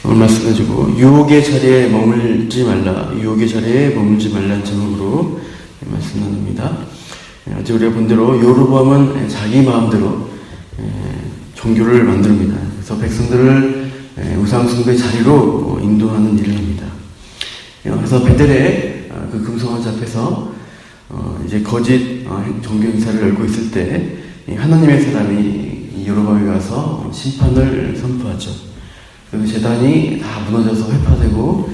오늘 말씀 가지고 유혹의 자리에 머물지 말라, 유혹의 자리에 머물지 말라는 제목으로 말씀 나눕니다. 어제 우리가 본 대로 여로보암은 자기 마음대로 종교를 만듭니다. 그래서 백성들을 우상숭배 자리로 인도하는 일을 합니다. 그래서 베델의 그 금송아지 앞에서 이제 거짓 종교 행사를 열고 있을 때 하나님의 사람이 여로보암에 가서 심판을 선포하죠. 그 제단이 다 무너져서 회파되고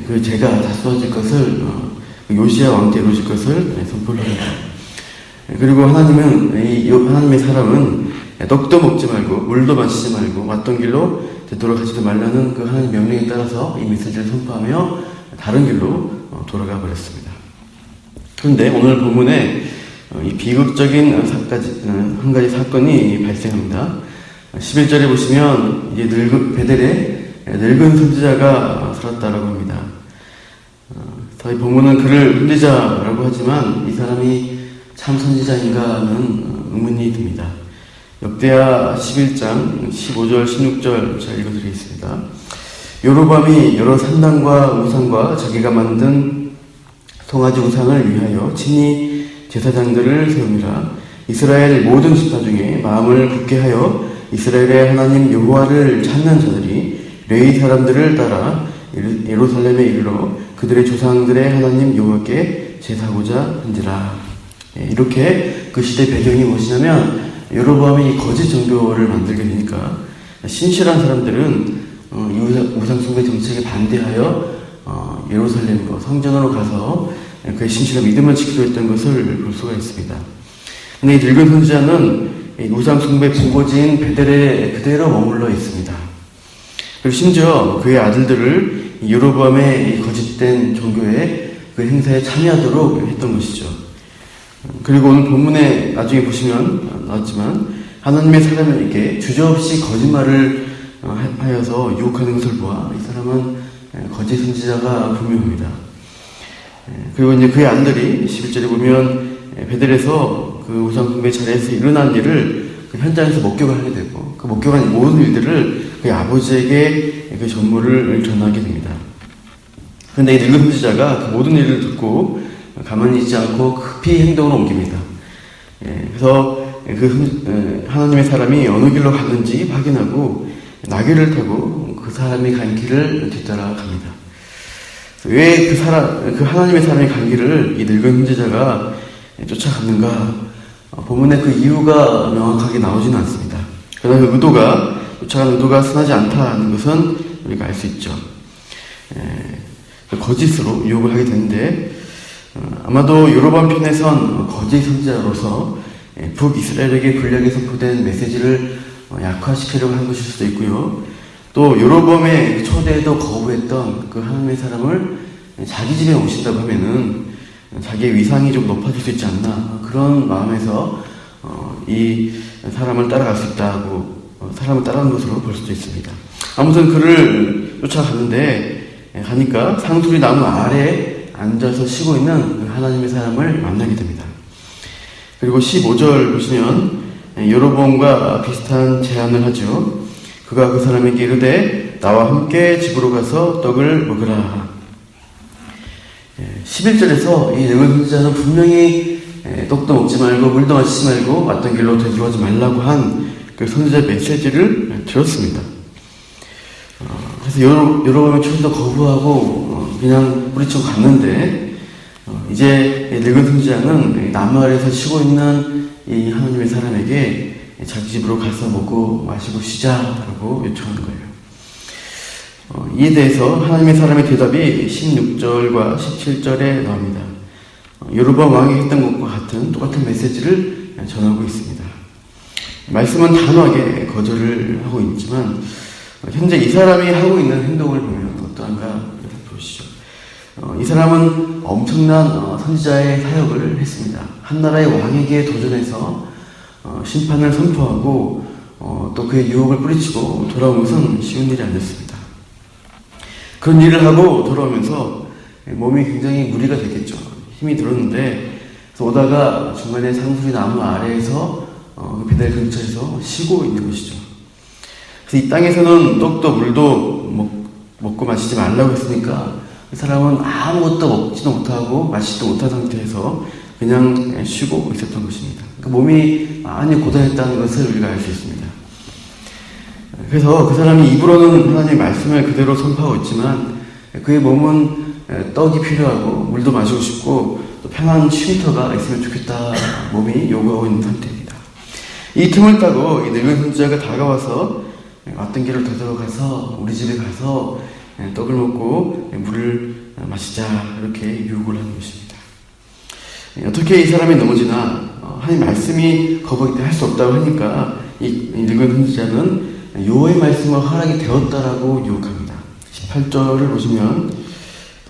그 죄가 다 쏟아질 것을 요시야 왕 때 이루어질 것을 선포를 합니다. 그리고 하나님의 사람은 떡도 먹지 말고 물도 마시지 말고 왔던 길로 되도록 하지도 말라는 그 하나님 명령에 따라서 이 메시지를 선포하며 다른 길로 돌아가 버렸습니다. 그런데 오늘 본문에 이 비극적인 한 가지 사건이 발생합니다. 11절에 보시면 이제 베델에 늙은 선지자가 살았다라고 합니다. 이 본문은 그를 선지자라고 하지만 이 사람이 참 선지자인가는 의문이 듭니다. 역대하 11장 15절 16절 잘 읽어드리겠습니다. 여로보암이 여러 산당과 우상과 자기가 만든 송아지 우상을 위하여 친히 제사장들을 세우니라. 이스라엘 모든 지파 중에 마음을 굳게 하여 이스라엘의 하나님 여호와를 찾는 자들이 레위 사람들을 따라 예루살렘에 이르러 그들의 조상들의 하나님 여호와께 제사하고자 한지라. 이렇게 그 시대 배경이 무엇이냐면 여로보암이 거짓 종교를 만들게 되니까 신실한 사람들은 우상숭배 정책에 반대하여 예루살렘으로 성전으로 가서 그의 신실한 믿음을 지키려 했던 것을 볼 수가 있습니다. 근데 이 늙은 선지자는 우상숭배 본거지인 베델에 그대로 머물러 있습니다. 그리고 심지어 그의 아들들을 여로보암의 거짓된 종교의 그 행사에 참여하도록 했던 것이죠. 그리고 오늘 본문에 나중에 보시면 나왔지만 하나님의 사람에게 주저없이 거짓말을 하여서 유혹하는 것을 보아 이 사람은 거짓 선지자가 분명합니다. 그리고 이제 그의 아들들이 11절에 보면 베델에서 그 우상숭배 자리에서 일어난 일을 그 현장에서 목격을 하게 되고 그 목격한 모든 일들을 그의 아버지에게 그 전무를 전하게 됩니다. 그런데 이 늙은 선지자가 그 모든 일을 듣고 가만히 있지 않고 급히 행동을 옮깁니다. 그래서 하나님의 사람이 어느 길로 가는지 확인하고 나귀를 타고 그 사람이 간 길을 뒤따라갑니다. 왜 그 하나님의 사람이 간 길을 이 늙은 선지자가 쫓아갔는가? 본문에 그 이유가 명확하게 나오지는 않습니다. 그러나 그 쫓아가는 의도가 선하지 않다는 것은 우리가 알 수 있죠. 거짓으로 유혹을 하게 되는데 아마도 여로보암 편에선 거짓 선지자로서 북이스라엘에게 불량에 선포된 메시지를 약화시키려고 한 것일 수도 있고요. 또 여로보암의 초대에도 거부했던 그 하나님의 사람을 자기 집에 오신다고 하면은 자기의 위상이 좀 높아질 수 있지 않나 그런 마음에서 이 사람을 따라갈 수 있다고 사람을 따라간 것으로 볼 수도 있습니다. 아무튼 그를 쫓아가는데 가니까 상수리 나무 아래에 앉아서 쉬고 있는 하나님의 사람을 만나게 됩니다. 그리고 15절 보시면 여로보암과 비슷한 제안을 하죠. 그가 그 사람에게 이르되 나와 함께 집으로 가서 떡을 먹으라. 11절에서 이 늙은 선지자는 분명히 떡도 먹지 말고 물도 마시지 말고 왔던 길로 되돌아가지 말라고 한 그 선지자의 메시지를 들었습니다. 그래서 여로보암이 처음부터 거부하고 그냥 뿌리치고 갔는데 이제 늙은 선지자는 나무 아래에서 쉬고 있는 이 하나님의 사람에게 자기 집으로 가서 먹고 마시고 쉬자라고 요청하는 거예요. 이에 대해서 하나님의 사람의 대답이 16절과 17절에 나옵니다. 여로보암 왕이 했던 것과 똑같은 메시지를 전하고 있습니다. 말씀은 단호하게 거절을 하고 있지만 현재 이 사람이 하고 있는 행동을 보면 어떠한가 보시죠. 이 사람은 엄청난 선지자의 사역을 했습니다. 한 나라의 왕에게 도전해서 심판을 선포하고 또 그의 유혹을 뿌리치고 돌아온 것은 쉬운 일이 아니었습니다. 그런 일을 하고 돌아오면서 몸이 굉장히 무리가 됐겠죠. 힘이 들었는데 그래서 오다가 중간에 상수리 나무 아래에서 베델 근처에서 쉬고 있는 것이죠. 그래서 이 땅에서는 떡도 물도 먹고 마시지 말라고 했으니까 그 사람은 아무것도 먹지도 못하고 마시지도 못한 상태에서 그냥 쉬고 있었던 것입니다. 그 몸이 많이 고단했다는 것을 우리가 알 수 있습니다. 그래서 그 사람이 입으로는 하나님의 말씀을 그대로 선포하고 있지만 그의 몸은 떡이 필요하고 물도 마시고 싶고 또 편한 쉼터가 있으면 좋겠다 몸이 요구하고 있는 상태입니다. 이 틈을 따고 이 늙은 선지자가 다가와서 왔던 길을 되돌아가서 우리 집에 가서 떡을 먹고 물을 마시자 이렇게 유혹을 하는 것입니다. 어떻게 이 사람이 넘어지나 하나님 말씀이 거부하기 때문에 할 수 없다고 하니까 이 늙은 선지자는 여호와의 말씀을 허락이 되었다라고 유혹합니다. 18절을 보시면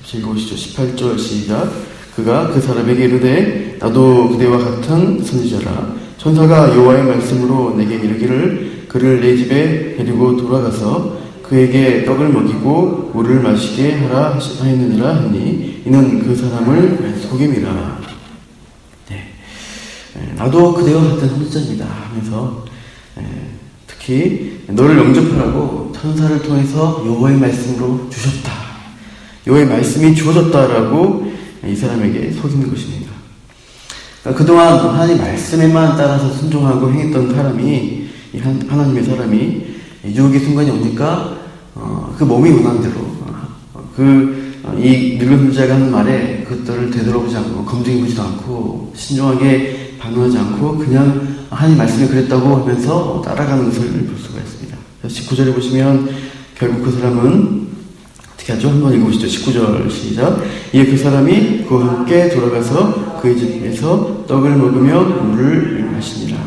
다시 읽어보시죠. 18절 시작. 그가 그 사람에게 이르되 나도 그대와 같은 선지자라. 천사가 여호와의 말씀으로 내게 이르기를 그를 내 집에 데리고 돌아가서 그에게 떡을 먹이고 물을 마시게 하라 하였느니라 하니 이는 그 사람을 속임이라. 나도 그대와 같은 선지자입니다 하면서 특히 너를 영접하라고 천사를 통해서 여호와의 말씀으로 주셨다. 여호와의 말씀이 주어졌다라고 이 사람에게 속이는 것입니다. 그동안 하나님 말씀에만 따라서 순종하고 행했던 사람이 하나님의 사람이 유혹의 순간이 오니까 그 몸이 원하는 대로 이 늙은 선지자가 하는 말에 그것들을 되돌아보지 않고 검증해보지도 않고 신중하게 반응하지 않고 그냥 하나님 말씀이 그랬다고 하면서 따라가는 것을 볼 수가 있습니다. 19절에 보시면 결국 그 사람은 어떻게 하죠? 한번 읽어보시죠. 19절 시작. 이에 그 사람이 그와 함께 돌아가서 그의 집에서 떡을 먹으며 물을 마시니라.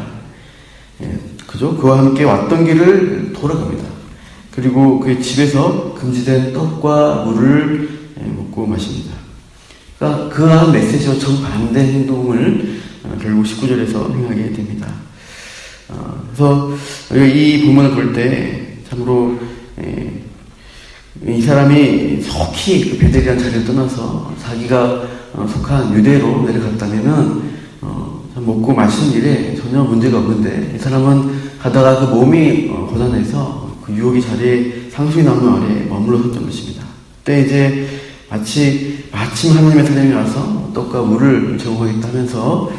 그죠? 그와 함께 왔던 길을 돌아갑니다. 그리고 그의 집에서 금지된 떡과 물을 먹고 마십니다. 그러니까 그한 메시지와 정반대 행동을 결국 19절에서 행하게 됩니다. 그래서 이 본문을 볼 때 참으로 이 사람이 속히 그 베델이라는 자리를 떠나서 자기가 속한 유대로 내려갔다면은 먹고 마시는 일에 전혀 문제가 없는데 이 사람은 가다가 그 몸이 고단해서 그 유혹의 자리에 상수리 나무 아래에 머물렀던 것입니다. 그때 이제 마침 하나님의 사람이 와서 떡과 물을 제공하겠다면서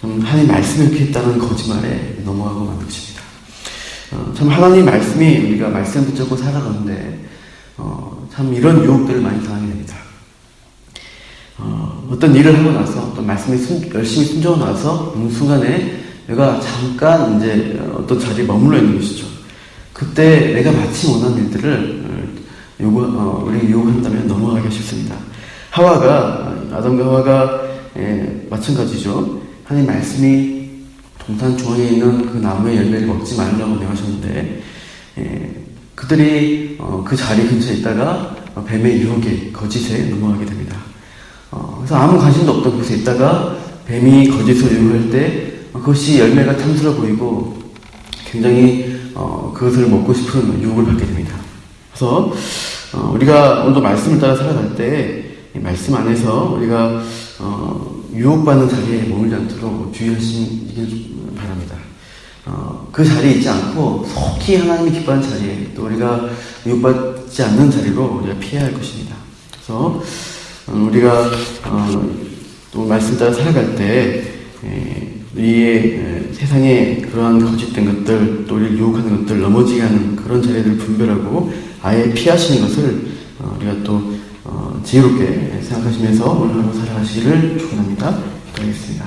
하나님 말씀을 이렇게 했다는 거짓말에 넘어가고 마는 것입니다. 참 하나님 말씀이 우리가 말씀 붙잡고 살아가는데 참 이런 유혹들을 많이 당하게 됩니다. 어떤 일을 하고 나서 어떤 말씀에 열심히 순종하고 나서 어느 순간에 내가 잠깐 이제 어떤 자리에 머물러 있는 것이죠. 그때 내가 마침 원하는 일들을 우리 유혹한다면 넘어가기가 쉽습니다. 아담과 하와가 마찬가지죠. 하나님 말씀이 동산 중앙에 있는 그 나무의 열매를 먹지 말라고 명하셨는데 그들이 그 자리 근처에 있다가 뱀의 유혹에 거짓에 넘어가게 됩니다. 그래서 아무 관심도 없던 곳에 있다가 뱀이 거짓으로 유혹할 때 그것이 열매가 탐스러워 보이고 굉장히 그것을 먹고 싶은 유혹을 받게 됩니다. 그래서 우리가 오늘도 말씀을 따라 살아갈 때 말씀 안에서 우리가 유혹받는 자리에 머물지 않도록 주의하시길 바랍니다. 그 자리에 있지 않고 속히 하나님이 기뻐하는 자리에 또 우리가 유혹받지 않는 자리로 우리가 피해야 할 것입니다. 그래서 우리가 또 말씀 따라 살아갈 때 우리의 세상에 그러한 거짓된 것들 또 우리를 유혹하는 것들 넘어지게 하는 그런 자리들을 분별하고 아예 피하시는 것을 우리가 또 지혜롭게 생각하시면서 오늘 하루 살아가시기를 축원합니다. 기도하겠습니다.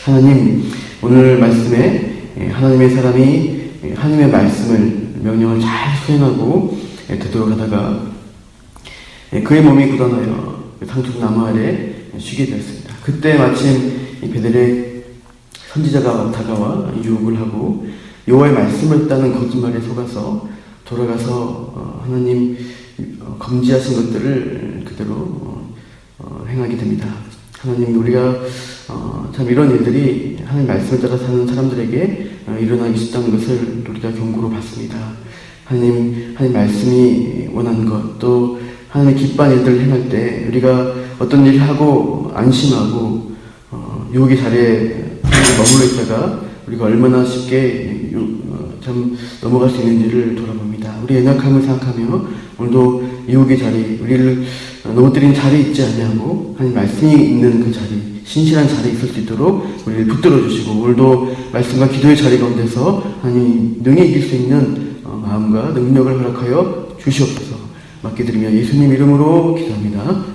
하나님, 오늘 말씀에 하나님의 사람이 하나님의 말씀을 명령을 잘 수행하고 되돌아가다가 그의 몸이 굳어나여 상중 나무 아래 쉬게 되었습니다. 그때 마침 베델의 선지자가 다가와 유혹을 하고 여호와의 말씀을 따는 거짓말에 속아서 돌아가서 하나님 금지하신 것들을 그대로 행하게 됩니다. 하나님, 우리가 참 이런 일들이 하나님 말씀을 따라 사는 사람들에게 일어나기 쉽다는 것을 우리가 경고로 받습니다. 하나님 말씀이 원하는 것, 또 하나님의 기뻐하는 일들을 행할 때 우리가 어떤 일을 하고 안심하고 유혹의 자리에 머물러 있다가 우리가 얼마나 쉽게 참 넘어갈 수 있는지를 돌아봅니다. 우리의 연약함을 생각하며 오늘도 유혹의 자리, 우리를 넘어뜨린 자리에 있지 않냐고 하나님 말씀이 있는 그 자리, 신실한 자리에 있을 수 있도록 우리를 붙들어 주시고, 오늘도 말씀과 기도의 자리 가운데서 하나님 능히 이길 수 있는 마음과 능력을 허락하여 주시옵소서. 맡겨드리며 예수님 이름으로 기도합니다.